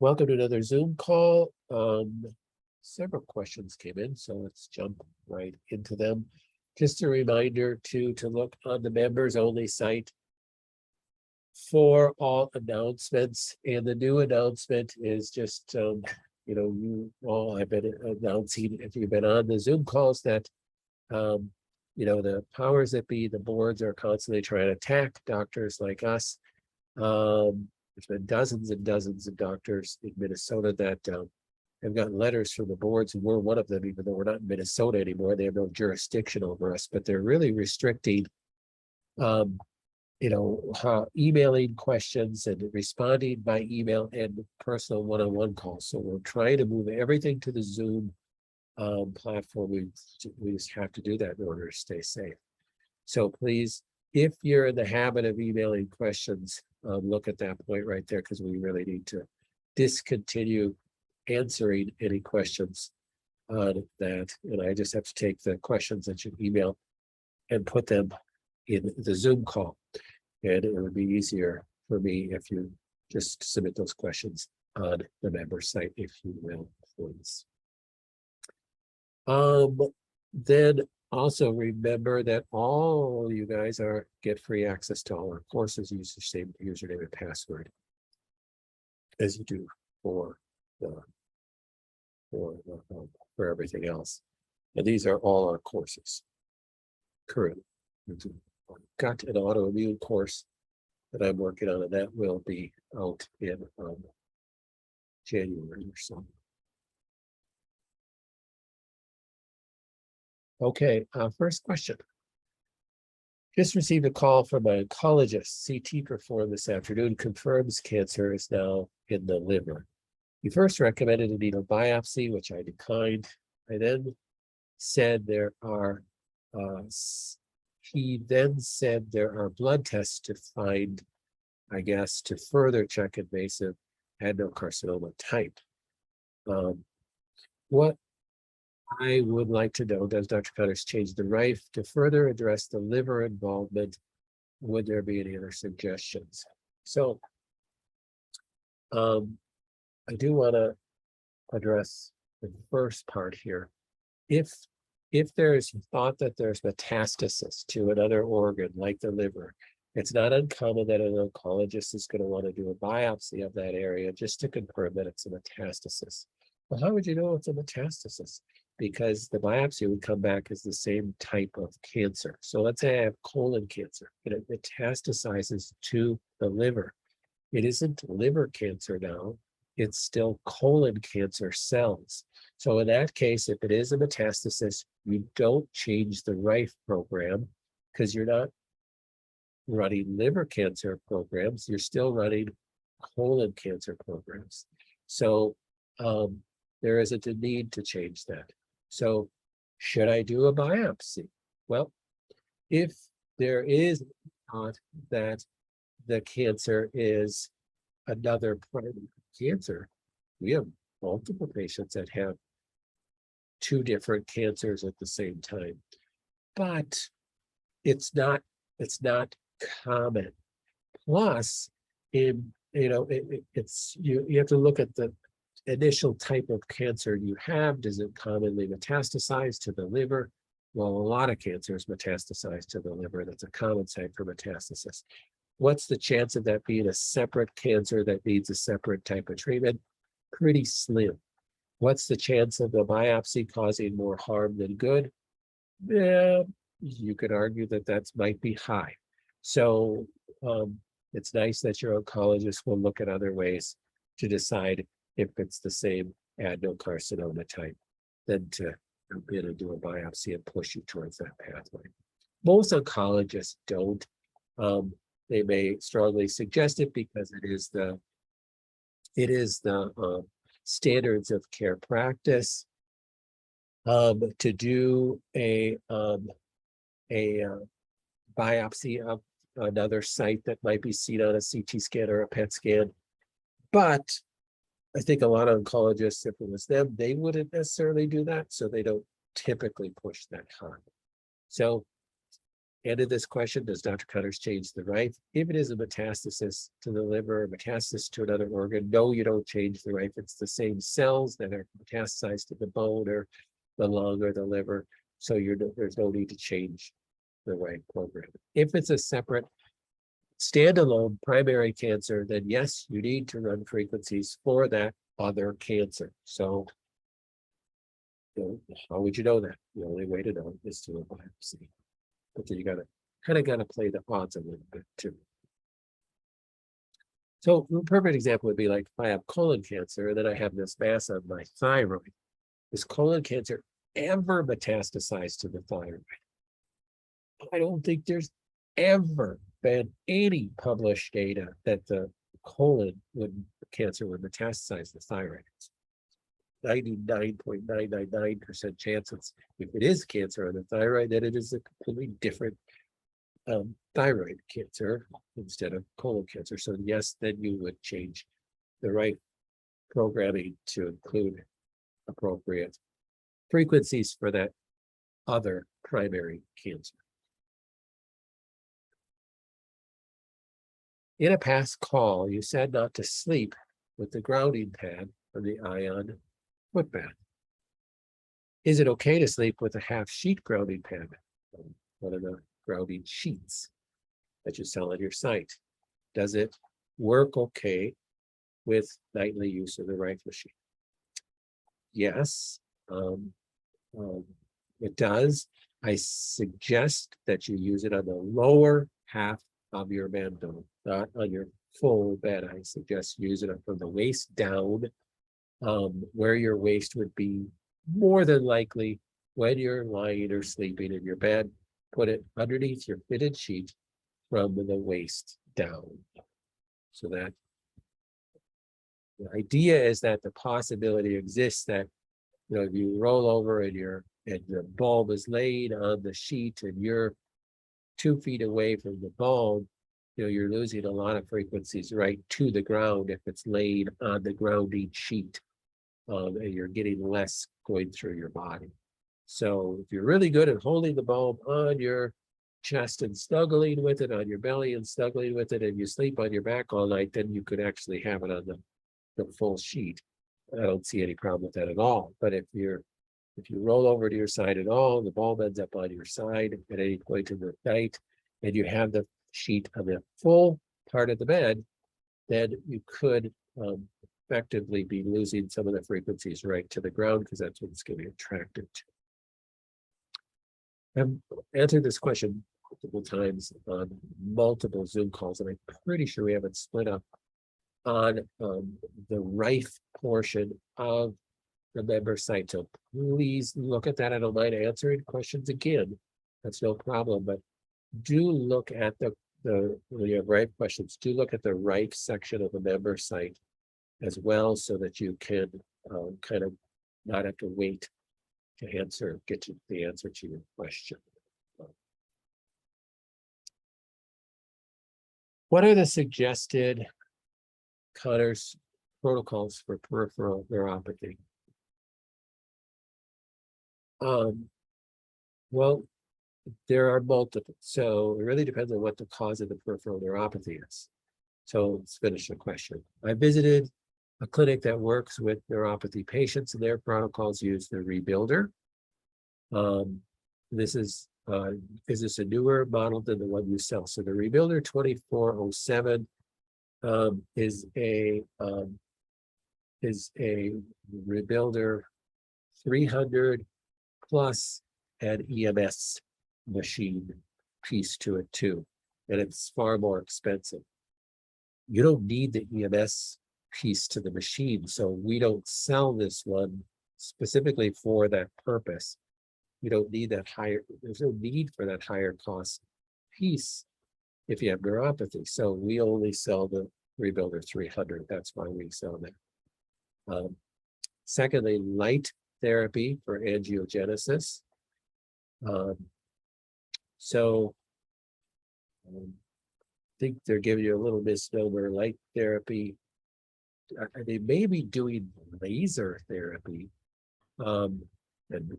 Welcome to another Zoom call. Several questions came in, so let's jump right into them. Just a reminder to look on the members only site for all announcements. And the new announcement is just, you all have been announcing, if you've been on the Zoom calls, that, the powers that be, the boards are constantly trying to attack doctors like us. There's been dozens and dozens of doctors in Minnesota that have gotten letters from the boards, and we're one of them, even though we're not in Minnesota anymore. They have no jurisdiction over us, but they're really restricting, emailing questions and responding by email and personal one-on-one calls. So we're trying to move everything to the Zoom platform. We just have to do that in order to stay safe. So please, if you're in the habit of emailing questions, look at that point right there, because we really need to discontinue answering any questions on that. And I just have to take the questions that you email and put them in the Zoom call. And it would be easier for me if you just submit those questions on the member site, if you will, please. Then also remember that all you guys get free access to all our courses. Use the same username and password as you do for everything else. And these are all our courses currently. Got an autoimmune course that I'm working on, and that will be out in January or so. Okay, first question. Just received a call from my oncologist. CT performed this afternoon confirms cancer is now in the liver. He first recommended a needle biopsy, which I declined. He then said there are blood tests to find, I guess, to further check invasive adenocarcinoma type. What I would like to know, does Dr. Connors change the RIFE to further address the liver involvement? Would there be any other suggestions? So I do want to address the first part here. If there's thought that there's metastasis to another organ like the liver, it's not uncommon that an oncologist is going to want to do a biopsy of that area just to confirm that it's a metastasis. Well, how would you know it's a metastasis? Because the biopsy would come back as the same type of cancer. So let's say I have colon cancer and it metastasizes to the liver. It isn't liver cancer now, it's still colon cancer cells. So in that case, if it is a metastasis, you don't change the RIFE program because you're not running liver cancer programs, you're still running colon cancer programs. So there isn't a need to change that. So should I do a biopsy? Well, if there is thought that the cancer is another primary cancer, we have multiple patients that have two different cancers at the same time, but it's not common. Plus, you have to look at the initial type of cancer you have. Does it commonly metastasize to the liver? Well, a lot of cancers metastasize to the liver. That's a common site for metastasis. What's the chance of that being a separate cancer that needs a separate type of treatment? Pretty slim. What's the chance of the biopsy causing more harm than good? Yeah, you could argue that might be high. So it's nice that your oncologist will look at other ways to decide if it's the same adenocarcinoma type than to come in and do a biopsy and push you towards that pathway. Most oncologists don't. They may strongly suggest it because it is the standards of care practice to do a biopsy of another site that might be seen on a CT scan or a PET scan. But I think a lot of oncologists, if it was them, they wouldn't necessarily do that. So they don't typically push that hard. So End of this question, does Dr. Cutters change the rife? If it is a metastasis to the liver, metastasis to another organ, no, you don't change the rife. It's the same cells that are metastasized to the bone or the lung or the liver. So there's no need to change the rife program. If it's a separate standalone primary cancer, then yes, you need to run frequencies for that other cancer. So how would you know that? The only way to know is to a biopsy. But then you gotta play the odds a little bit too. So a perfect example would be like if I have colon cancer and then I have this mass on my thyroid. Does colon cancer ever metastasize to the thyroid? I don't think there's ever been any published data that the colon cancer would metastasize the thyroid. 99.999% chances if it is cancer on the thyroid, that it is a completely different thyroid cancer instead of colon cancer. So yes, then you would change the right programming to include appropriate frequencies for that other primary cancer. In a past call, you said not to sleep with the grounding pad or the ion foot bath. Is it okay to sleep with a half sheet grounding pad? One of the grounding sheets that you sell on your site. Does it work okay with nightly use of the Rife machine? Yes, it does. I suggest that you use it on the lower half of your bed, though, not on your full bed. I suggest use it from the waist down, where your waist would be more than likely when you're lying or sleeping in your bed. Put it underneath your fitted sheet from the waist down. So that the idea is that the possibility exists that if you roll over and the bulb is laid on the sheet and you're 2 feet away from the bulb, you're losing a lot of frequencies right to the ground if it's laid on the grounding sheet, and you're getting less going through your body. So if you're really good at holding the bulb on your chest and snuggling with it, on your belly and snuggling with it, and you sleep on your back all night, then you could actually have it on the full sheet. I don't see any problem with that at all. But if you roll over to your side at all, the bulb ends up on your side at any point in the night, and you have the sheet on the full part of the bed, then you could effectively be losing some of the frequencies right to the ground, because that's what it's going to be attracted to. I've answered this question multiple times on multiple Zoom calls, and I'm pretty sure we haven't split up on the Rife portion of the member site. So please look at that. I don't mind answering questions again. That's no problem. But do look at when you have Rife questions, do look at the Rife section of the member site as well, so that you can kind of not have to wait to get to the answer to your question. What are the suggested Cutter's protocols for peripheral neuropathy? Well, there are multiple. So it really depends on what the cause of the peripheral neuropathy is. So let's finish the question. I visited a clinic that works with neuropathy patients, and their protocols use the Rebuilder. Is this a newer model than the one you sell? So the Rebuilder 2407 is a Rebuilder 300 plus an EMS machine piece to it too, and it's far more expensive. You don't need the EMS piece to the machine, so we don't sell this one specifically for that purpose. You don't need that there's no need for that higher cost piece if you have neuropathy. So we only sell the Rebuilder 300. That's why we sell that. Secondly, light therapy for angiogenesis. I think they're giving you a little misnomer. Light therapy, they may be doing laser therapy, and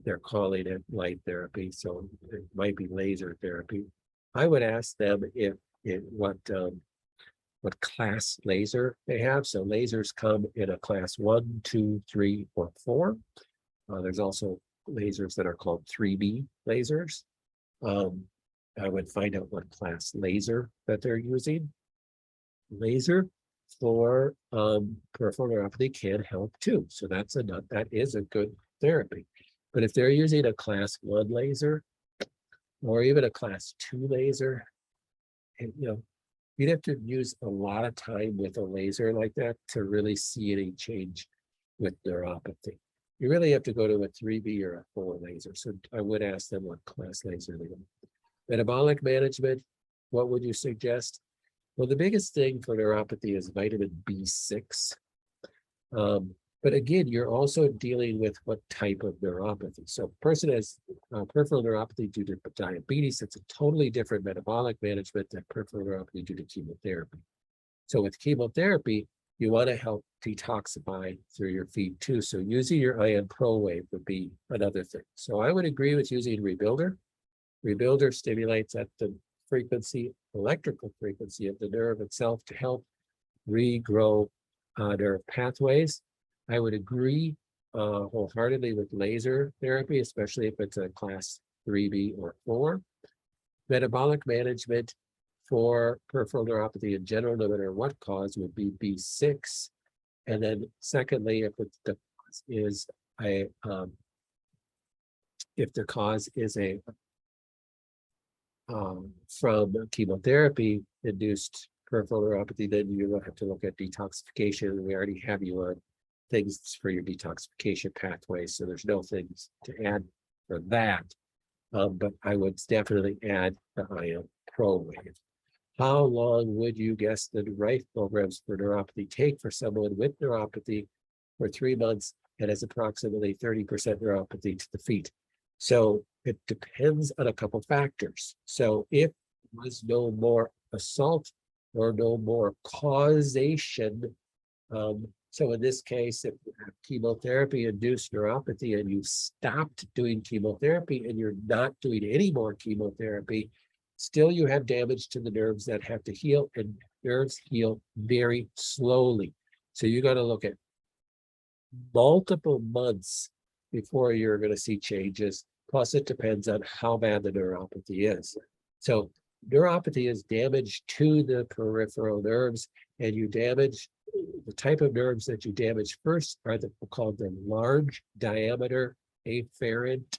they're calling it light therapy, so it might be laser therapy. I would ask them if what class laser they have. So lasers come in a class 1, 2, 3, or 4. There's also lasers that are called 3B lasers. I would find out what class laser that they're using. Laser for peripheral neuropathy can help too. So that is a good therapy. But if they're using a class 1 laser or even a class 2 laser, and you'd have to use a lot of time with a laser like that to really see any change with neuropathy. You really have to go to a 3B or a 4 laser. So I would ask them what class laser they want. Metabolic management, what would you suggest? Well, the biggest thing for neuropathy is vitamin B6. But again, you're also dealing with what type of neuropathy. So a person has peripheral neuropathy due to diabetes. It's a totally different metabolic management than peripheral neuropathy due to chemotherapy. So with chemotherapy, you want to help detoxify through your feed too. So using your Ion Pro Wave would be another thing. So I would agree with using Rebuilder. Rebuilder stimulates at the frequency, electrical frequency of the nerve itself to help regrow nerve pathways. I would agree wholeheartedly with laser therapy, especially if it's a class 3B or 4. Metabolic management for peripheral neuropathy in general, no matter what cause, would be B6. And then secondly, if the cause is from chemotherapy induced peripheral neuropathy, then you will have to look at detoxification. And we already have you on things for your detoxification pathway, so there's no things to add for that. But I would definitely add the Ion Pro Wave. How long would you guess the right programs for neuropathy take for someone with neuropathy for 3 months and has approximately 30% neuropathy to the feet? So it depends on a couple factors. So if there was no more assault or no more causation, so in this case, if you have chemotherapy-induced neuropathy and you stopped doing chemotherapy and you're not doing any more chemotherapy, still you have damage to the nerves that have to heal, and nerves heal very slowly. So you got to look at multiple months before you're going to see changes. Plus, it depends on how bad the neuropathy is. So neuropathy is damage to the peripheral nerves, and you damage the type of nerves that you damage first are called the large diameter afferent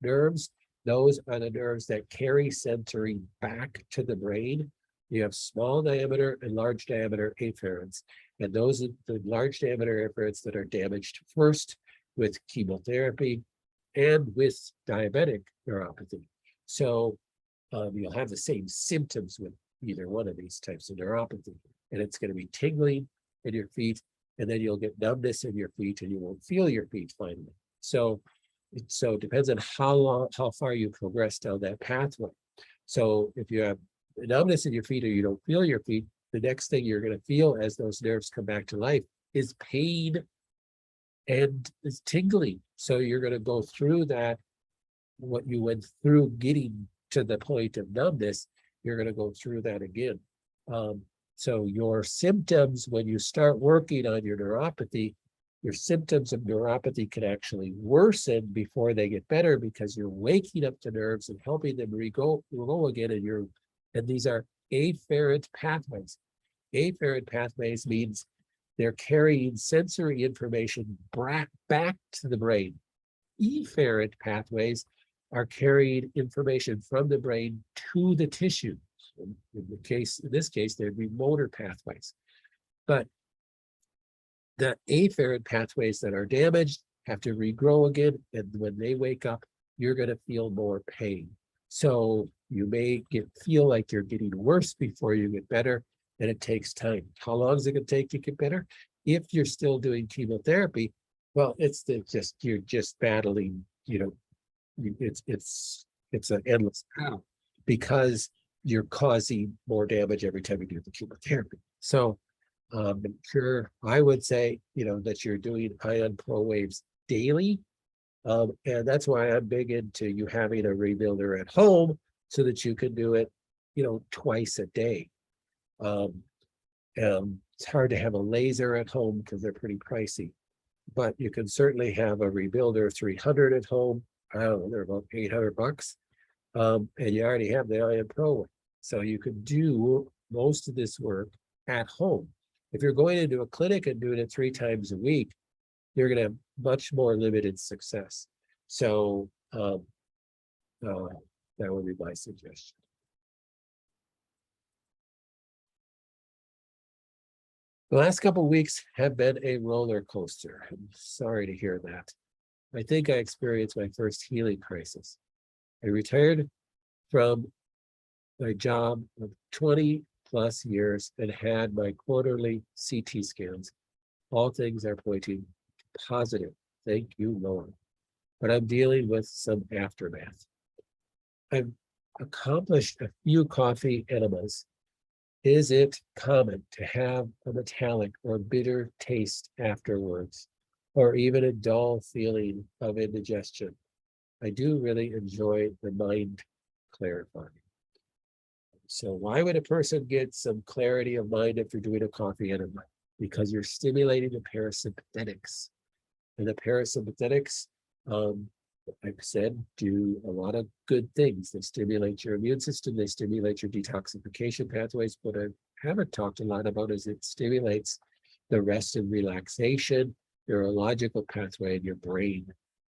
nerves. Those are the nerves that carry sensory back to the brain. You have small diameter and large diameter afferents, and those are the large diameter afferents that are damaged first with chemotherapy and with diabetic neuropathy. So you'll have the same symptoms with either one of these types of neuropathy, and it's going to be tingling in your feet, and then you'll get numbness in your feet, and you won't feel your feet finally. So it depends on how far you progress down that pathway. So if you have numbness in your feet or you don't feel your feet, the next thing you're going to feel as those nerves come back to life is pain and is tingling. So you're going to go through that, what you went through getting to the point of numbness, you're going to go through that again. So your symptoms, when you start working on your neuropathy, your symptoms of neuropathy can actually worsen before they get better, because you're waking up the nerves and helping them go again. And these are afferent pathways. Afferent pathways means they're carrying sensory information back to the brain. Efferent pathways are carrying information from the brain to the tissue. In this case, there'd be motor pathways. But the afferent pathways that are damaged have to regrow again, and when they wake up, you're going to feel more pain. So you may feel like you're getting worse before you get better, and it takes time. How long is it going to take to get better? If you're still doing chemotherapy, well, you're just battling. It's an endless battle, because you're causing more damage every time you do the chemotherapy. So sure, I would say, that you're doing Ion Pro Waves daily. And that's why I'm big into you having a rebuilder at home, so that you can do it twice a day. It's hard to have a laser at home because they're pretty pricey, but you can certainly have a Rebuilder 300 at home. I don't know, they're about $800. And you already have the Ion Pro. So you could do most of this work at home. If you're going into a clinic and doing it 3 times a week, you're going to have much more limited success. So that would be my suggestion. The last couple of weeks have been a roller coaster. I'm sorry to hear that. I think I experienced my first healing crisis. I retired from my job of 20 plus years and had my quarterly CT scans. All things are pointing positive. Thank you, Lord. But I'm dealing with some aftermath. I've accomplished a few coffee enemas. Is it common to have a metallic or bitter taste afterwards, or even a dull feeling of indigestion? I do really enjoy the mind clarifying. So why would a person get some clarity of mind if you're doing a coffee enema? Because you're stimulating the parasympathetics. And the parasympathetics, I've said, do a lot of good things. They stimulate your immune system, they stimulate your detoxification pathways. What I haven't talked a lot about is it stimulates the rest and relaxation neurological pathway in your brain.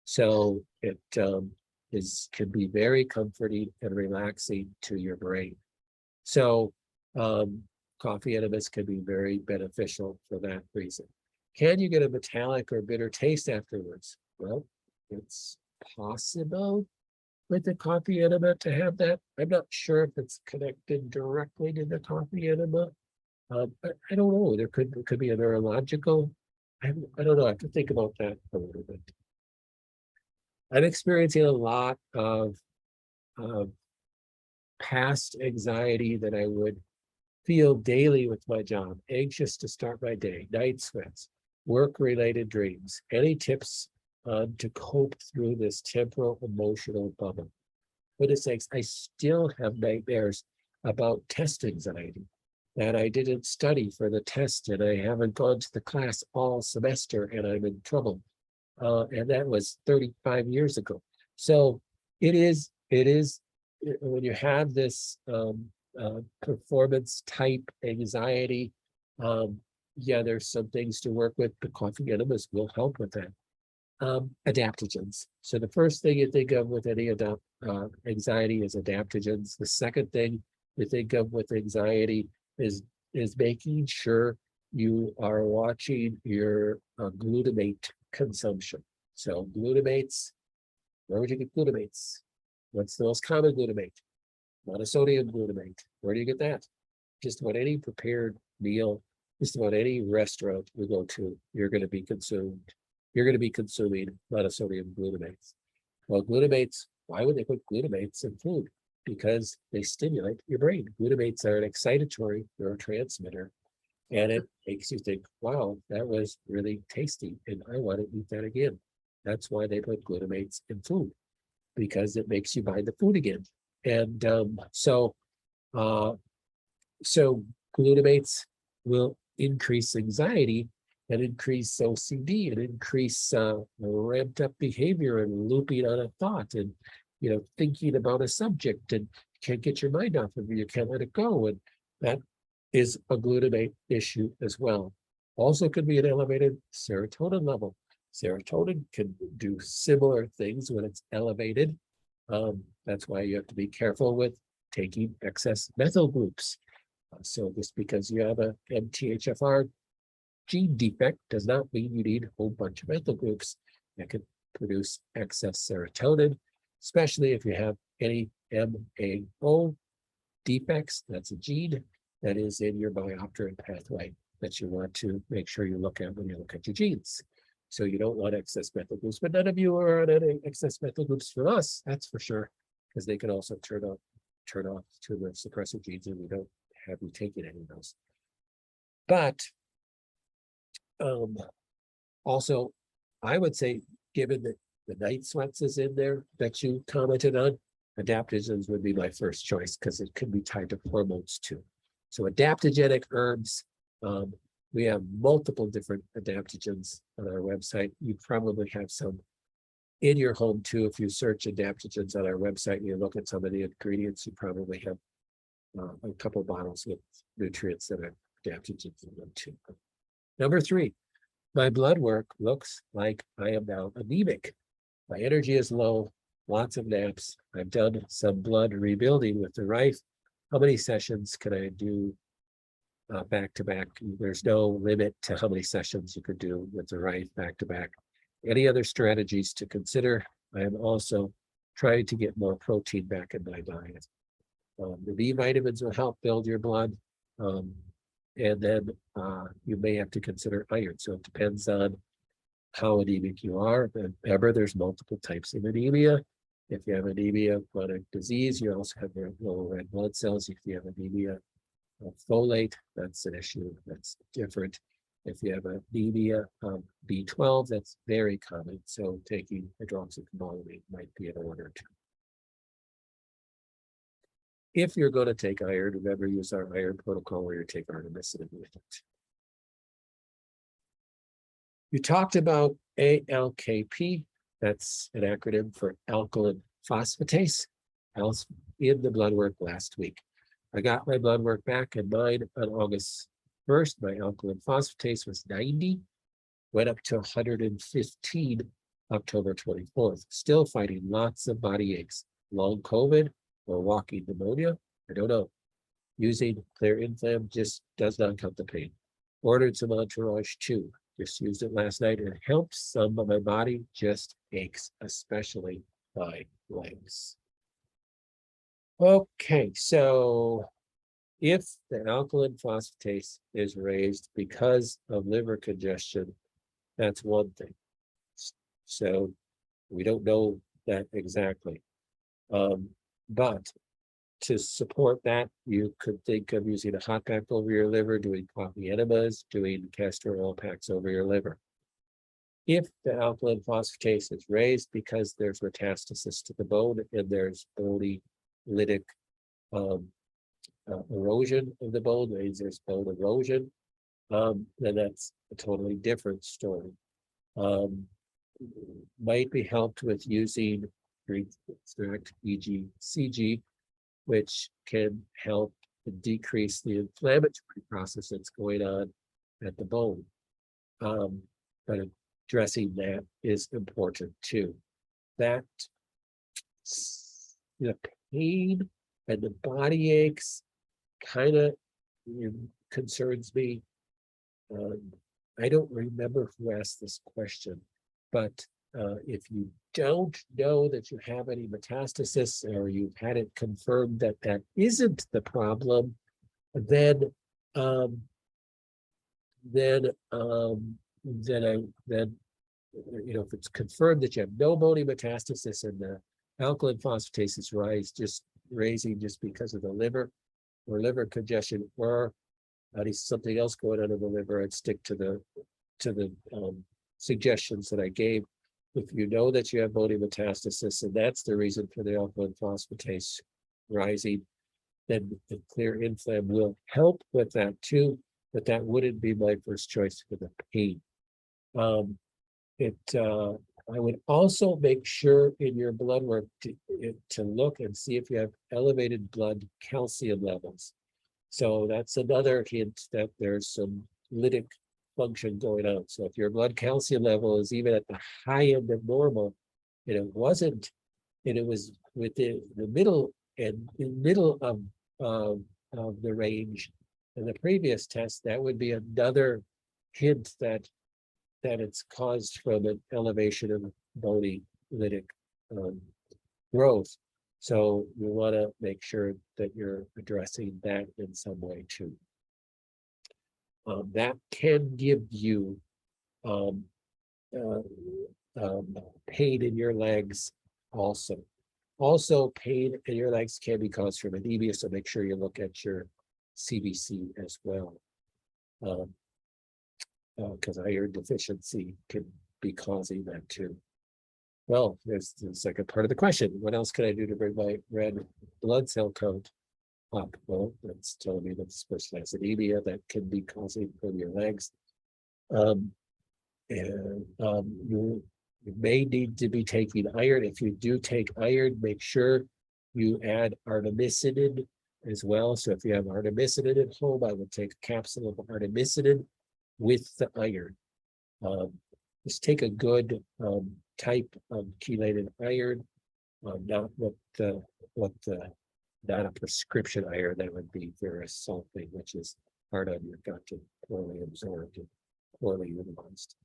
So it can be very comforting and relaxing to your brain. So coffee enemas can be very beneficial for that reason. Can you get a metallic or bitter taste afterwards? Well, it's possible with the coffee enema to have that. I'm not sure if it's connected directly to the coffee enema. I don't know. There could be a neurological. I don't know. I have to think about that a little bit. I'm experiencing a lot of past anxiety that I would feel daily with my job, anxious to start my day, night sweats, work-related dreams. Any tips to cope through this temporal emotional bubble? For the sakes, I still have nightmares about test anxiety, that I didn't study for the test and I haven't gone to the class all semester and I'm in trouble. And that was 35 years ago. So it is when you have this performance type anxiety, yeah, there's some things to work with. The coffee enemas will help with that. Adaptogens. So the first thing you think of with any anxiety is adaptogens. The second thing you think of with anxiety is making sure you are watching your glutamate consumption. So glutamates, where would you get glutamates? What's the most common glutamate? Monosodium glutamate. Where do you get that? Just about any prepared meal, just about any restaurant you go to, you're going to be consuming monosodium glutamates. Well, glutamates, why would they put glutamates in food? Because they stimulate your brain. Glutamates are an excitatory neurotransmitter, and it makes you think, wow, that was really tasty, and I want to eat that again. That's why they put glutamates in food, because it makes you buy the food again. And so glutamates will increase anxiety and increase OCD and increase ramped up behavior and looping on a thought and thinking about a subject and can't get your mind off of it. You can't let it go. And that is a glutamate issue as well. Also could be an elevated serotonin level. Serotonin can do similar things when it's elevated. That's why you have to be careful with taking excess methyl groups. So just because you have a MTHFR gene defect does not mean you need a whole bunch of methyl groups that can produce excess serotonin, especially if you have any MAO defects. That's a gene that is in your biopterin pathway that you want to make sure you look at when you look at your genes. So you don't want excess methyl groups, but none of you are on any excess methyl groups from us, that's for sure, because they can also turn off tumor suppressor genes, and we don't have you taking any of those. But also, I would say, given that the night sweats is in there that you commented on, adaptogens would be my first choice because it could be tied to hormones too. So adaptogenic herbs, we have multiple different adaptogens on our website. You probably have some in your home too. If you search adaptogens on our website and you look at some of the ingredients, you probably have a couple bottles with nutrients that are adaptogens in them too. Number 3, my blood work looks like I am now anemic. My energy is low, lots of naps. I've done some blood rebuilding with the Rife. How many sessions can I do back to back? There's no limit to how many sessions you could do with the Rife back to back. Any other strategies to consider? I am also trying to get more protein back in my diet. The B vitamins will help build your blood. And then you may have to consider iron. So it depends on how anemic you are. And remember, there's multiple types of anemia. If you have anemia of chronic disease, you also have low red blood cells. If you have anemia of folate, that's an issue that's different. If you have anemia of B12, that's very common. So taking hydroxycobalamin might be in order too. If you're going to take iron, remember, use our iron protocol where you take artemisinin with it. You talked about ALKP. That's an acronym for alkaline phosphatase in the blood work last week. I got my blood work back, and mine on August 1st, my alkaline phosphatase was 90, went up to 115 October 24th. Still fighting lots of body aches, long COVID, or walking pneumonia, I don't know. Using Clear Inflam just does not cut the pain. Ordered some Entourage too. Just used it last night and it helps some, but my body just aches, especially my legs. Okay, so if the alkaline phosphatase is raised because of liver congestion, that's one thing. So we don't know that exactly. But to support that, you could think of using a hot pack over your liver, doing coffee enemas, doing castor oil packs over your liver. If the alkaline phosphatase is raised because there's metastasis to the bone and there's bony lytic erosion of the bone, means there's bone erosion, then that's a totally different story. Might be helped with using Greek extract, e.g. CG, which can help decrease the inflammatory process that's going on at the bone. But addressing that is important too. That the pain and the body aches kind of concerns me. I don't remember who asked this question, but if you don't know that you have any metastasis or you've had it confirmed that that isn't the problem, then if it's confirmed that you have no bony metastasis and the alkaline phosphatase is raising just because of the liver or liver congestion or something else going on in the liver, I'd stick to the suggestions that I gave. If you know that you have bony metastasis and that's the reason for the alkaline phosphatase rising, then the Clear Inflam will help with that too, but that wouldn't be my first choice for the pain. I would also make sure in your blood work to look and see if you have elevated blood calcium levels. So that's another hint that there's some lytic function going on. So if your blood calcium level is even at the high end of normal, and it wasn't, and it was within the middle of the range in the previous test, that would be another hint that it's caused from an elevation of bony lytic growth. So you want to make sure that you're addressing that in some way too. That can give you pain in your legs also. Also, pain in your legs can be caused from anemia, so make sure you look at your CBC as well. Because iron deficiency can be causing that too. Well, there's the second part of the question. What else can I do to bring my red blood cell count up? Well, that's telling me that this person has anemia that can be causing from your legs. You may need to be taking iron. If you do take iron, make sure you add artemisinin as well. So if you have artemisinin at home, I would take a capsule of artemisinin with the iron. Just take a good type of chelated iron, not not a prescription iron. That would be ferrous sulfate, which is hard on your gut and poorly absorbed and poorly utilized.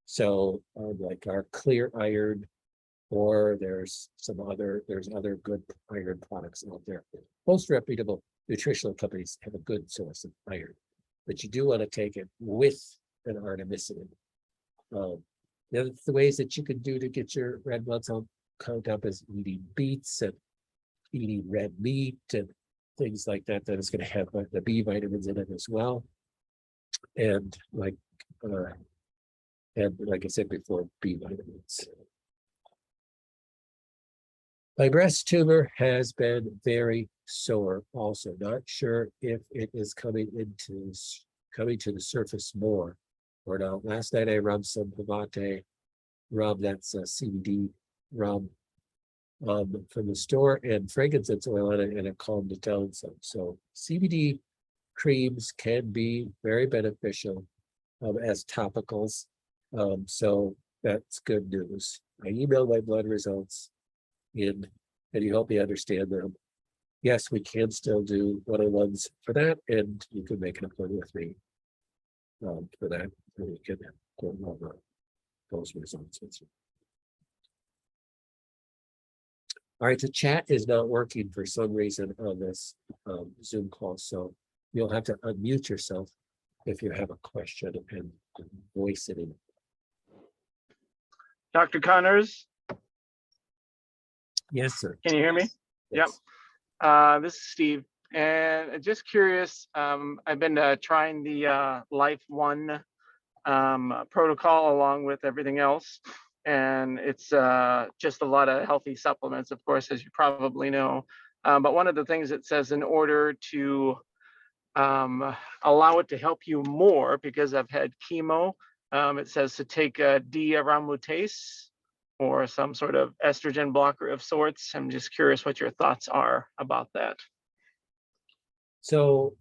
So like our clear iron, or there's other good iron products out there. Most reputable nutritional companies have a good source of iron, but you do want to take it with an artemisinin. The ways that you can do to get your red blood cell count up is eating beets and eating red meat and things like that. That is going to have the B vitamins in it as well. And like I said before, B vitamins. My breast tumor has been very sore also. Not sure if it is coming to the surface more or not. Last night I rubbed some Pavate rub, that's a CBD rub from the store, and frankincense oil on it, and it calmed it down some. So CBD creams can be very beneficial as topicals. So that's good news. I emailed my blood results in, and you help me understand them. Yes, we can still do one-on-ones for that, and you can make an appointment with me for that. And we can go over those results with you. All right, the chat is not working for some reason on this Zoom call, so you'll have to unmute yourself if you have a question and voice it in. Dr. Connors? Yes, sir. Can you hear me? Yes. Yep. This is Steve, and just curious, I've been trying the Life One protocol along with everything else, and it's just a lot of healthy supplements, of course, as you probably know. But one of the things it says, in order to allow it to help you more, because I've had chemo, it says to take D-aromatase or some sort of estrogen blocker of sorts. I'm just curious what your thoughts are about that. So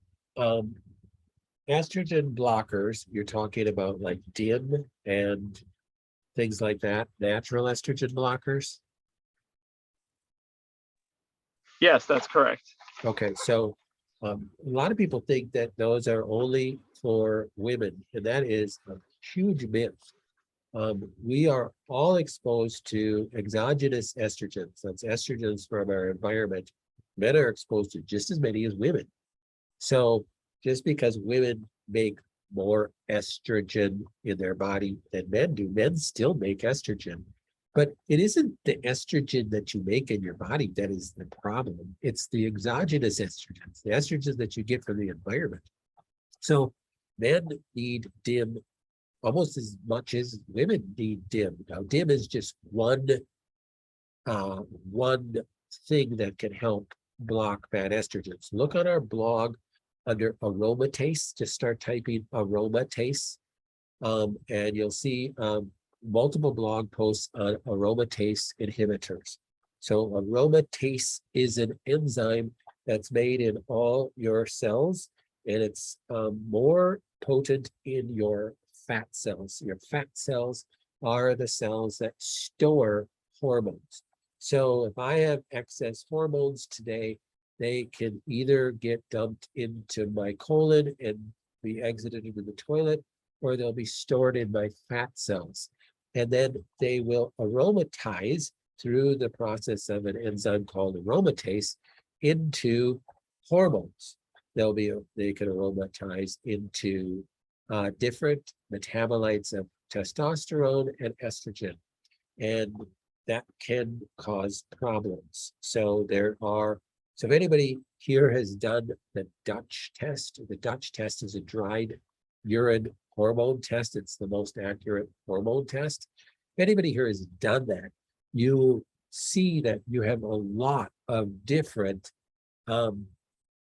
estrogen blockers, you're talking about like DIM and things like that, natural estrogen blockers? Yes, that's correct. Okay, so a lot of people think that those are only for women, and that is a huge myth. We are all exposed to exogenous estrogens. That's estrogens from our environment. Men are exposed to just as many as women. So just because women make more estrogen in their body than men do, men still make estrogen. But it isn't the estrogen that you make in your body that is the problem. It's the exogenous estrogens, the estrogens that you get from the environment. So men need DIM almost as much as women need DIM. Now, DIM is just one thing that can help block bad estrogens. Look on our blog under aromatase. Just start typing aromatase, and you'll see multiple blog posts on aromatase inhibitors. So aromatase is an enzyme that's made in all your cells, and it's more potent in your fat cells. Your fat cells are the cells that store hormones. So if I have excess hormones today, they can either get dumped into my colon and be exited into the toilet, or they'll be stored in my fat cells. And then they will aromatize through the process of an enzyme called aromatase into hormones. They can aromatize into different metabolites of testosterone and estrogen, and that can cause problems. So if anybody here has done the Dutch test is a dried urine hormone test. It's the most accurate hormone test. If anybody here has done that, you see that you have a lot of different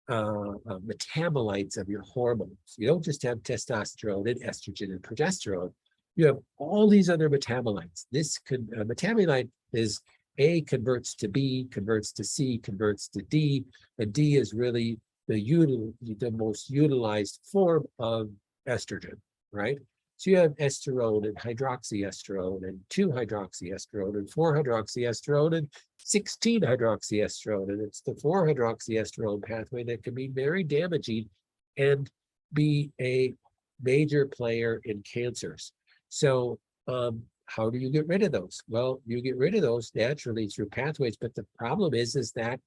metabolites of your hormones. You don't just have testosterone and estrogen and progesterone. You have all these other metabolites. This could metabolite is A converts to B, converts to C, converts to D, and D is really the most utilized form of estrogen, right? So you have estrone and hydroxyestrone and 2-hydroxyestrone and 4-hydroxyestrone and 16-hydroxyestrone. And it's the 4-hydroxyestrone pathway that can be very damaging and be a major player in cancers. So how do you get rid of those? Well, you get rid of those naturally through pathways, but the problem is that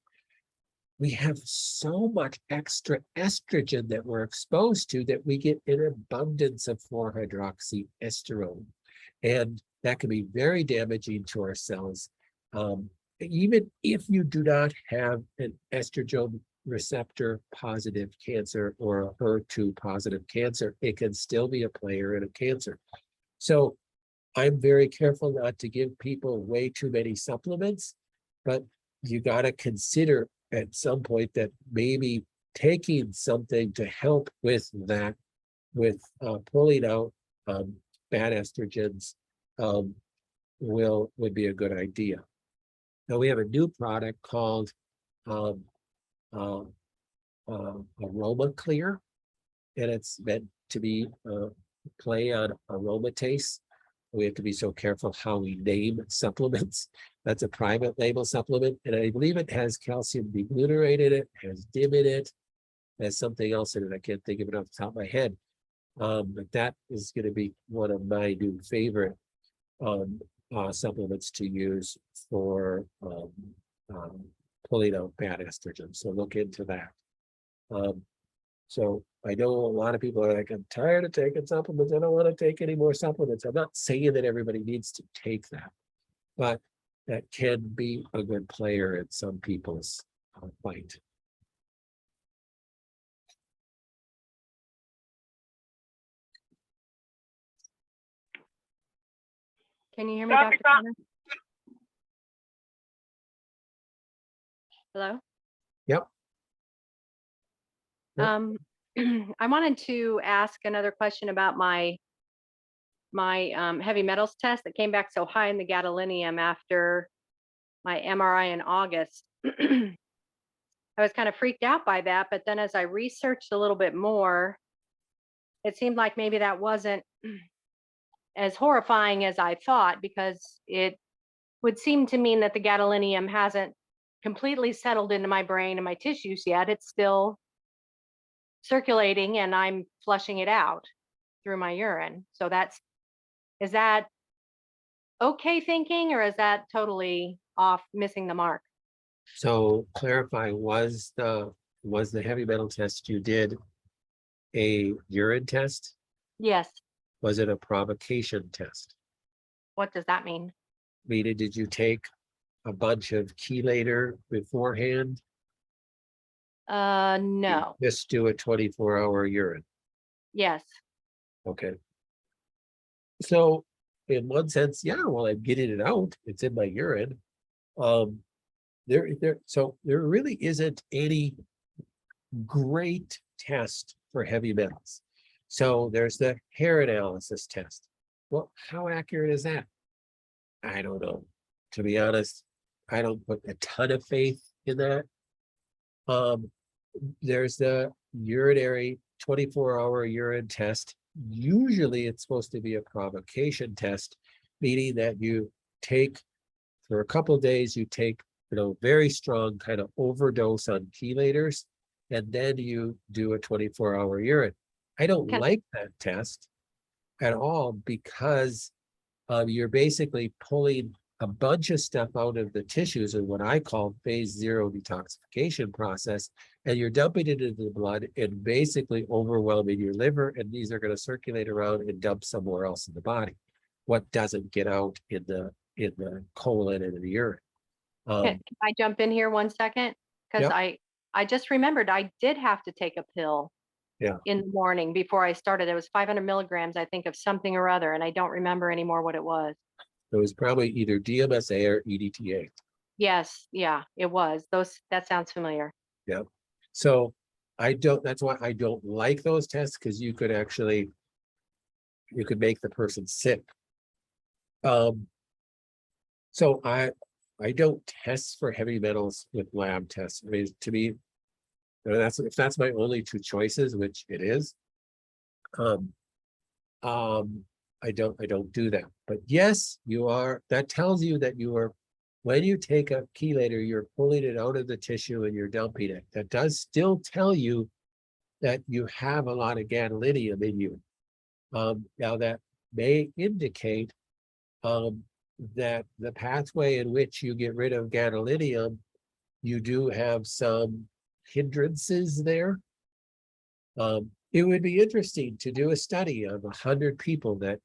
we have so much extra estrogen that we're exposed to that we get an abundance of 4-hydroxyestrone. And that can be very damaging to our cells. Even if you do not have an estrogen receptor positive cancer or a HER2 positive cancer, it can still be a player in a cancer. So I'm very careful not to give people way too many supplements, but you got to consider at some point that maybe taking something to help with that, with pulling out bad estrogens would be a good idea. Now we have a new product called Aroma Clear, and it's meant to be play on aromatase. We have to be so careful how we name supplements. That's a private label supplement, and I believe it has calcium deglutarate in it, has DIM in it, has something else in it. I can't think of it off the top of my head. But that is going to be one of my new favorite supplements to use for pulling out bad estrogen. So look into that. So I know a lot of people are like, I'm tired of taking supplements. I don't want to take any more supplements. I'm not saying that everybody needs to take that, but that can be a good player in some people's fight. Can you hear me, Dr. Connor? Hello? Yep. I wanted to ask another question about my heavy metals test that came back so high in the gadolinium after my MRI in August. I was kind of freaked out by that, but then as I researched a little bit more, it seemed like maybe that wasn't as horrifying as I thought, because it would seem to mean that the gadolinium hasn't completely settled into my brain and my tissues yet. It's still circulating and I'm flushing it out through my urine. So is that okay thinking, or is that totally off, missing the mark? So clarify, was the heavy metal test you did a urine test? Yes. Was it a provocation test? What does that mean? Meaning, did you take a bunch of chelator beforehand? No. Just do a 24-hour urine. Yes. Okay. So in one sense, yeah, well, I'm getting it out. It's in my urine. So there really isn't any great test for heavy metals. So there's the hair analysis test. Well, how accurate is that? I don't know. To be honest, I don't put a ton of faith in that. There's the urinary 24-hour urine test. Usually it's supposed to be a provocation test, meaning that you take, for a couple of days, you take, very strong kind of overdose on chelators, and then you do a 24-hour urine. I don't like that test at all, because you're basically pulling a bunch of stuff out of the tissues in what I call phase 0 detoxification process, and you're dumping it into the blood and basically overwhelming your liver, and these are going to circulate around and dump somewhere else in the body. What doesn't get out in the colon and in the urine. Can I jump in here 1 second? Because Yep. I just remembered I did have to take a pill in the morning before I started. It was 500 milligrams, I think, of something or other, and I don't remember anymore what it was. It was probably either DMSA or EDTA. Yes, yeah, it was. That sounds familiar. So that's why I don't like those tests, because you could make the person sick. So I don't test for heavy metals with lab tests. I mean, to me, if that's my only two choices, which it is. I don't do that. But yes, that tells you that when you take a chelator, you're pulling it out of the tissue and you're dumping it. That does still tell you that you have a lot of gadolinium in you. Now that may indicate that the pathway in which you get rid of gadolinium, you do have some hindrances there. It would be interesting to do a study of 100 people that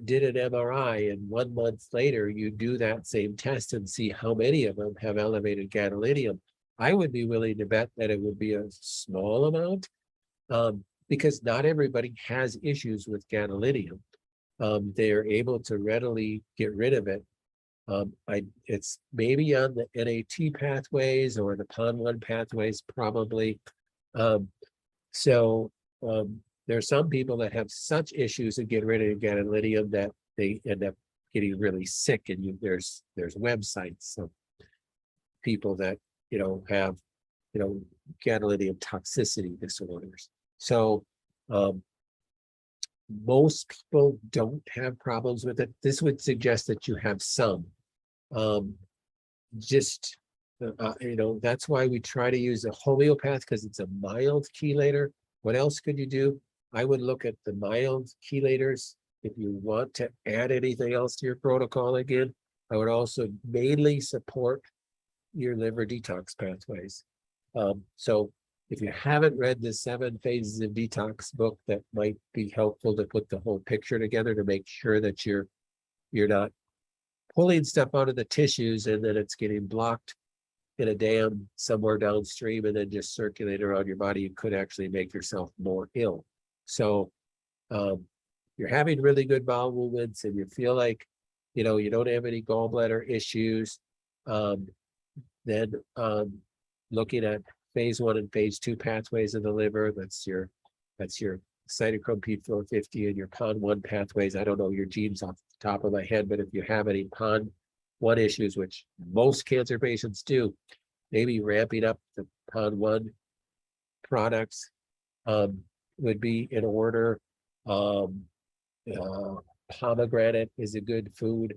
did an MRI, and 1 month later you do that same test and see how many of them have elevated gadolinium. I would be willing to bet that it would be a small amount, because not everybody has issues with gadolinium. They are able to readily get rid of it. It's maybe on the NAT pathways or the PON1 pathways, probably. There are some people that have such issues of getting rid of gadolinium that they end up getting really sick, and there's websites of people that have gadolinium toxicity disorders. So most people don't have problems with it. This would suggest that you have some. That's why we try to use a homeopath, because it's a mild chelator. What else could you do? I would look at the mild chelators. If you want to add anything else to your protocol again, I would also mainly support your liver detox pathways. So if you haven't read the 7 Phases of Detox book, that might be helpful to put the whole picture together to make sure that you're not pulling stuff out of the tissues and then it's getting blocked in a dam somewhere downstream and then just circulate around your body. You could actually make yourself more ill. So you're having really good bowel movements and you feel like you don't have any gallbladder issues, then looking at phase 1 and phase 2 pathways of the liver, that's your cytochrome P450 and your PON1 pathways. I don't know your genes off the top of my head, but if you have any PON1 issues, which most cancer patients do, maybe ramping up the PON1 products would be in order. Pomegranate is a good food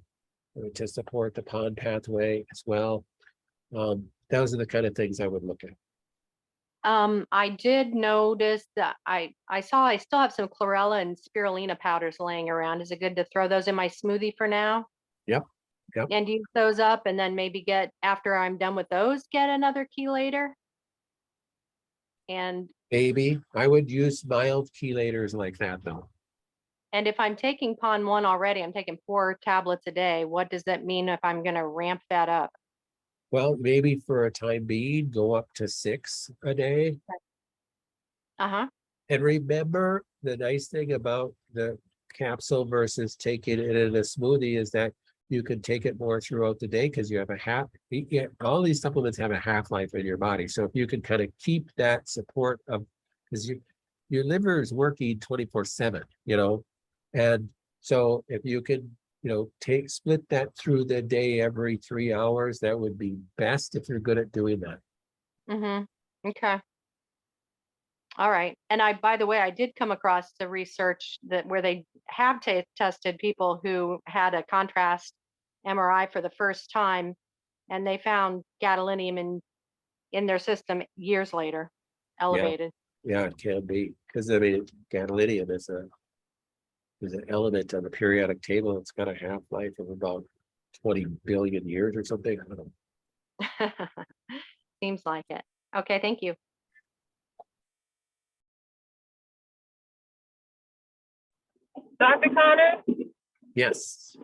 to support the PON pathway as well. Those are the kind of things I would look at. I did notice that I saw I still have some chlorella and spirulina powders laying around. Is it good to throw those in my smoothie for now? Yep. And use those up and then maybe after I'm done with those, get another chelator? And Maybe I would use mild chelators like that though. if I'm taking PON1 already, I'm taking 4 tablets a day. What does that mean if I'm going to ramp that up? Well, maybe for a time being, go up to 6 a day. Uh-huh. And remember, the nice thing about the capsule versus taking it in a smoothie is that you can take it more throughout the day because you have all these supplements have a half-life in your body. So if you can kind of keep that support of, because your liver is working 24/7, and so if you can, split that through the day every 3 hours, that would be best if you're good at doing that. Mm-hmm. Okay. All right. And by the way, I did come across the research where they have tested people who had a contrast MRI for the first time, and they found gadolinium in their system years later, elevated. Yeah, it can be, because I mean, gadolinium is an element on the periodic table. It's got a half-life of about 20 billion years or something. I don't know. Seems like it. Okay, thank you. Dr. Connor, Yes. so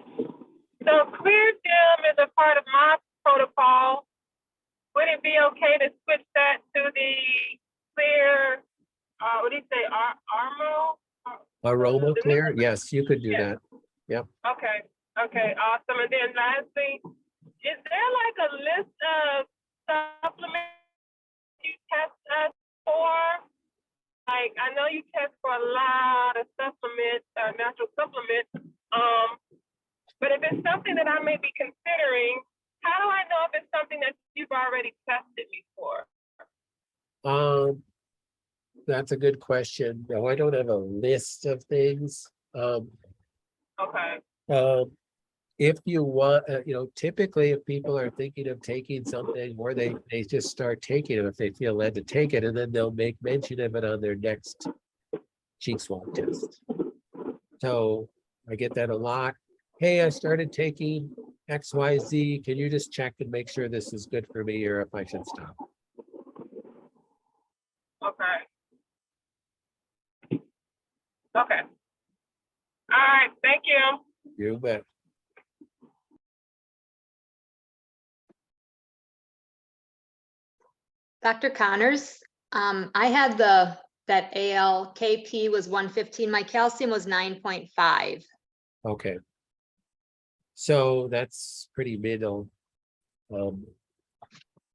ClearGym is a part of my protocol. Would it be okay to switch that to the Clear, what do you say, Armo? Aroma Clear? Yes, you could do that. Okay. Okay, awesome. And then lastly, is there like a list of supplements you test us for? Like, I know you test for a lot of supplements, natural supplements. But if it's something that I may be considering, how do I know if it's something that you've already tested before? That's a good question. No, I don't have a list of things. Okay. If you want, typically if people are thinking of taking something or they just start taking it if they feel led to take it, and then they'll make mention of it on their next cheek swab test. So I get that a lot. Hey, I started taking XYZ. Can you just check and make sure this is good for me or if I should stop? Okay. Okay. All right. Thank you. You bet. Dr. Connors, I had that ALKP was 115, my calcium was 9.5. Okay. So that's pretty middle.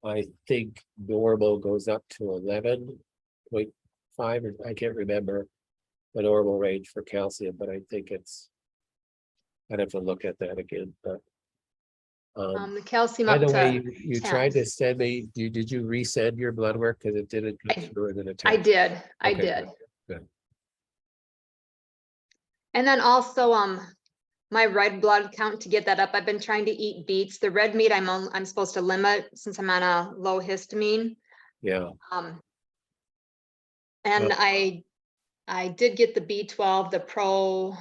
I think normal goes up to 11.5, or I can't remember the normal range for calcium, but I think I'd have to look at that again, but. The calcium By up the way, to you tried to 10. send me, did you resend your blood work? Because it didn't come through in a I text. did, I Okay, did. good. And then also, my red blood count, to get that up, I've been trying to eat beets. The red meat I'm supposed to limit since I'm on a low histamine. Yeah, And I did get the B12, the pro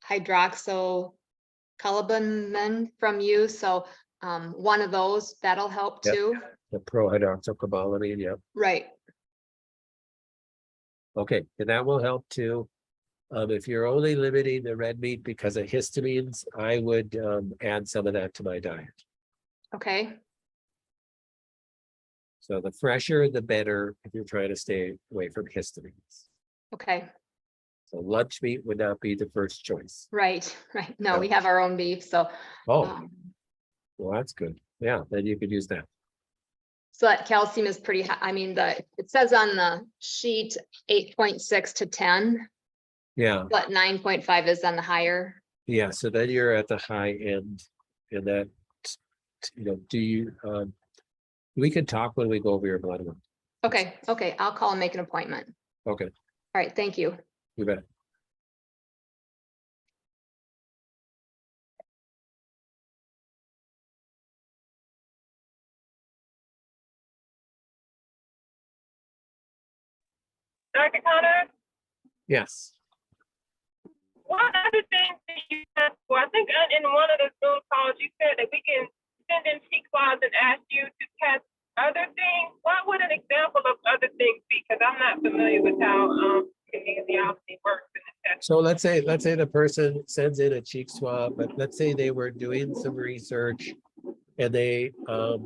hydroxycobalamin from you. So one of those, that'll help Yep. too. the pro-hydroxycobalamin, yeah. Right. Okay, and that will help too. If you're only limiting the red meat because of histamines, I would add some of that to my diet. Okay. So the fresher, the better if you're trying to stay away from histamines. Okay. So lunch meat would not be the first choice. Right. Right. No, Yeah. we have our own beef. So, Oh, well, that's good. Yeah, then you could use that. so that calcium is pretty high. I mean, it says on the sheet 8.6 to 10, Yeah, but 9.5 is on the higher. yeah. So then you're at the high end, and that, we can talk when we go over your blood work. Okay. Okay. I'll call and make an appointment. Okay, All right. Thank you. you bet. Dr. Connor, Yes. what other things do you test for? I think in one of the Zoom calls, you said that we can send in cheek swabs and ask you to test other things. What would an example of other things be? Because I'm not familiar with how kinesiology works in the test. So let's say the person sends in a cheek swab, but let's say they were doing some research and they thought,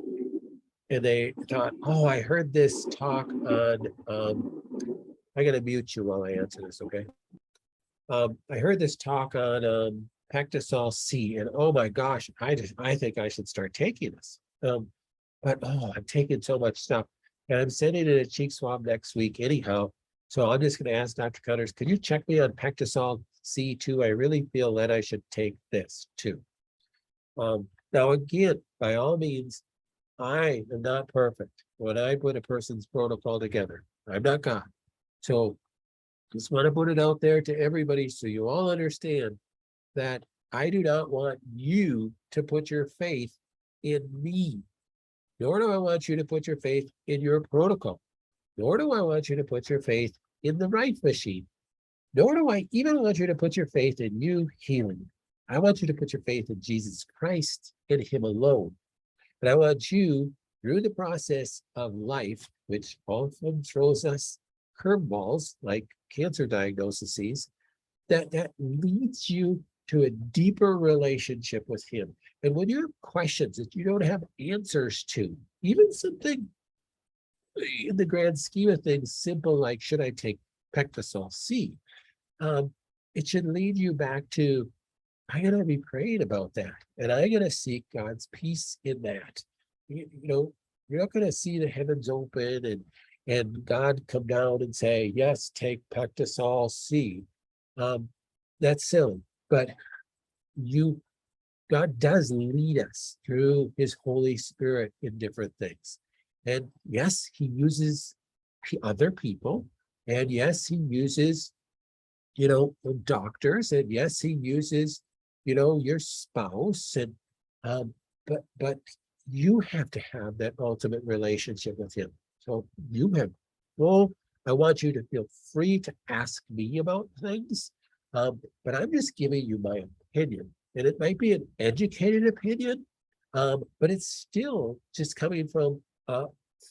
oh, I heard this talk on, I gotta mute you while I answer this, okay? I heard this talk on Pectosol C, and oh my gosh, I think I should start taking this. But oh, I'm taking so much stuff, and I'm sending in a cheek swab next week anyhow. So I'm just going to ask Dr. Cutters, could you check me on Pectosol C too? I really feel that I should take this too. Now again, by all means, I am not perfect. When I put a person's protocol together, I'm not God. So just want to put it out there to everybody so you all understand that I do not want you to put your faith in me, nor do I want you to put your faith in your protocol, nor do I want you to put your faith in the right machine, nor do I even want you to put your faith in you healing. I want you to put your faith in Jesus Christ and Him alone. And I want you, through the process of life, which often throws us curveballs like cancer diagnoses, that leads you to a deeper relationship with Him. And when you have questions that you don't have answers to, even something in the grand scheme of things simple like, should I take Pectosol C? It should lead you back to, I'm gonna be praying about that, and I'm gonna seek God's peace in that. You know, you're not gonna see the heavens open and God come down and say, yes, take Pectosol C. That's silly, but God does lead us through his Holy Spirit in different things. And yes, he uses other people, and yes, he uses, doctors, and yes, he uses, your spouse, and but you have to have that ultimate relationship with him. So I want you to feel free to ask me about things, but I'm just giving you my opinion, and it might be an educated opinion, but it's still just coming from a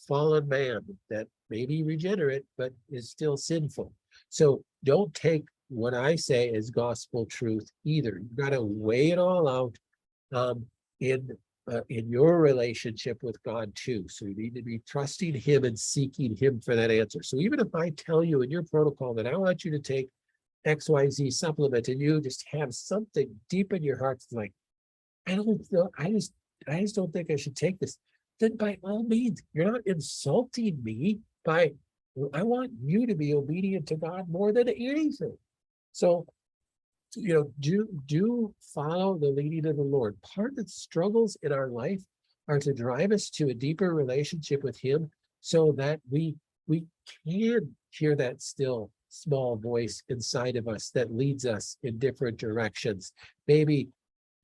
fallen man that may be regenerate, but is still sinful. So don't take what I say as gospel truth either. You've got to weigh it all out in your relationship with God too. So you need to be trusting him and seeking him for that answer. So even if I tell you in your protocol that I want you to take XYZ supplement, and you just have something deep in your heart that's like, I don't know, I just don't think I should take this, then by all means, you're not insulting me by, I want you to be obedient to God more than anything. So, do follow the leading of the Lord. Part of the struggles in our life are to drive us to a deeper relationship with him, so that we can hear that still small voice inside of us that leads us in different directions, maybe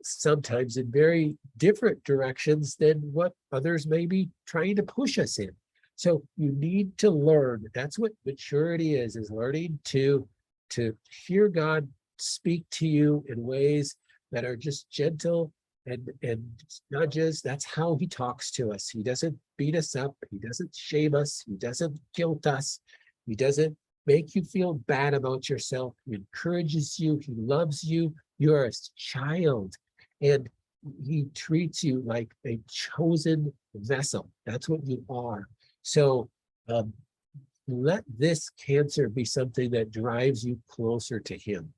sometimes in very different directions than what others may be trying to push us in. So you need to learn. That's what maturity is learning to hear God speak to you in ways that are just gentle and nudges. That's how he talks to us. He doesn't beat us up. He doesn't shame us. He doesn't guilt us. He doesn't make you feel bad about yourself. He encourages you. He loves you. You're a child, and he treats you like a chosen vessel. That's what you are. So let this cancer be something that drives you closer to him.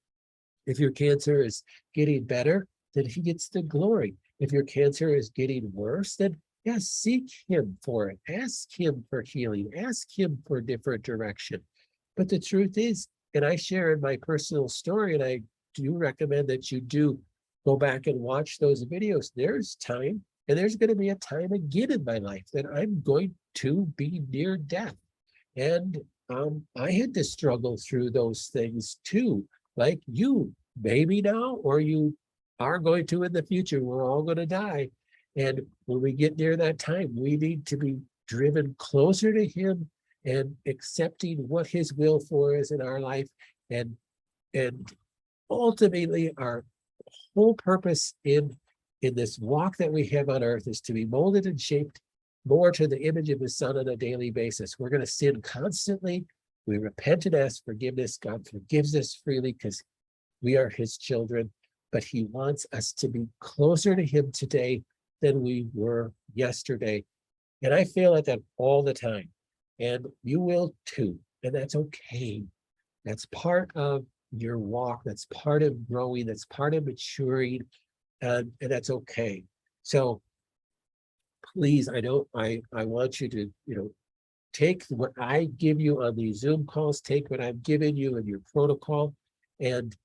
If your cancer is getting better, then he gets the glory. If your cancer is getting worse, then yes, seek him for it. Ask him for healing. Ask him for different direction. But the truth is, and I share in my personal story, and I do recommend that you do go back and watch those videos. There's time, and there's going to be a time again in my life that I'm going to be near death. And I had to struggle through those things too, like you, maybe now, or you are going to in the future. We're all going to die. And when we get near that time, we need to be driven closer to him and accepting what his will for is in our life. And ultimately, our whole purpose in this walk that we have on earth is to be molded and shaped more to the image of his son on a daily basis. We're going to sin constantly. We repent and ask forgiveness. God forgives us freely because we are his children, but he wants us to be closer to him today than we were yesterday. And I feel like that all the time. And you will too. And that's okay. That's part of your walk. That's part of growing. That's part of maturing. And that's okay. So please, I want you to, take what I give you on these Zoom calls, take what I've given you in your protocol, and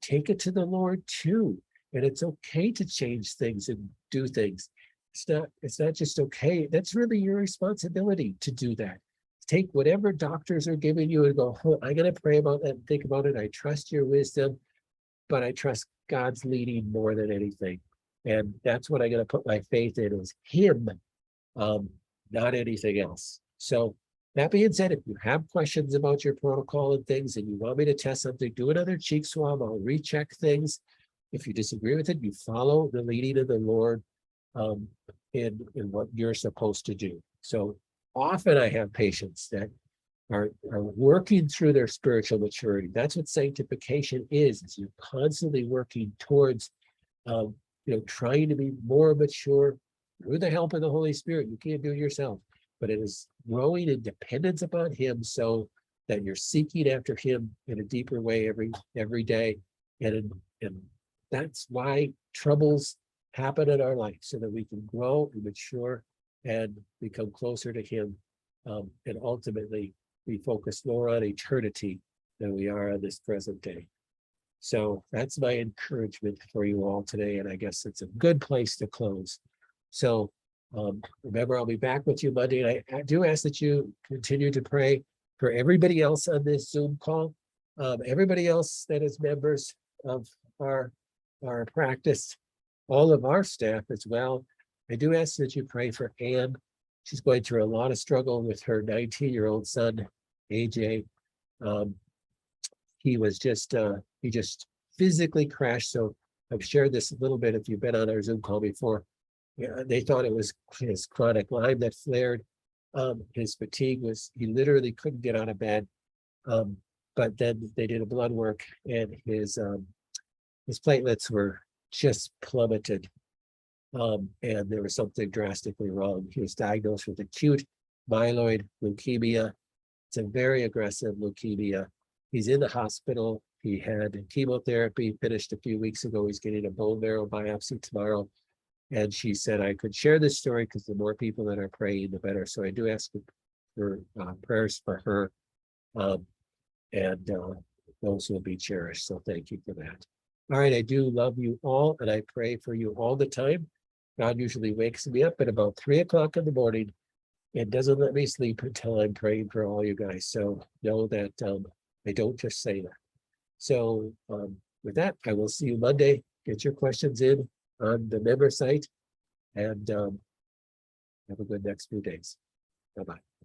take it to the Lord too. And it's okay to change things and do things. It's not just okay. That's really your responsibility to do that. Take whatever doctors are giving you and go, oh, I'm going to pray about that and think about it. I trust your wisdom, but I trust God's leading more than anything. And that's what I'm going to put my faith in, is him, not anything else. So that being said, if you have questions about your protocol and things, and you want me to test something, do another cheek swab. I'll recheck things. If you disagree with it, you follow the leading of the Lord in what you're supposed to do. So often I have patients that are working through their spiritual maturity. That's what sanctification is you're constantly working towards, trying to be more mature through the help of the Holy Spirit. You can't do it yourself, but it is growing in dependence upon him, so that you're seeking after him in a deeper way every day, and that's why troubles happen in our life, so that we can grow and mature and become closer to him. And ultimately, we focus more on eternity than we are on this present day. So that's my encouragement for you all today, and I guess it's a good place to close. So remember, I'll be back with you Monday, and I do ask that you continue to pray for everybody else on this Zoom call, everybody else that is members of our practice, all of our staff as well. I do ask that you pray for Anne. She's going through a lot of struggle with her 19-year-old son, AJ. He just physically crashed. So I've shared this a little bit if you've been on our Zoom call before. Yeah, they thought it was his chronic Lyme that flared. His fatigue was, he literally couldn't get out of bed. But then they did a blood work, and his platelets were just plummeted. And there was something drastically wrong. He was diagnosed with acute myeloid leukemia. It's a very aggressive leukemia. He's in the hospital. He had chemotherapy finished a few weeks ago. He's getting a bone marrow biopsy tomorrow. And she said I could share this story because the more people that are praying, the better. So I do ask for prayers for her, and those will be cherished. So thank you for that. All right, I do love you all, and I pray for you all the time. God usually wakes me up at about 3 o'clock in the morning and doesn't let me sleep until I'm praying for all you guys. So know that I don't just say that. So with that, I will see you Monday. Get your questions in on the member site, and have a good next few days. Bye-bye.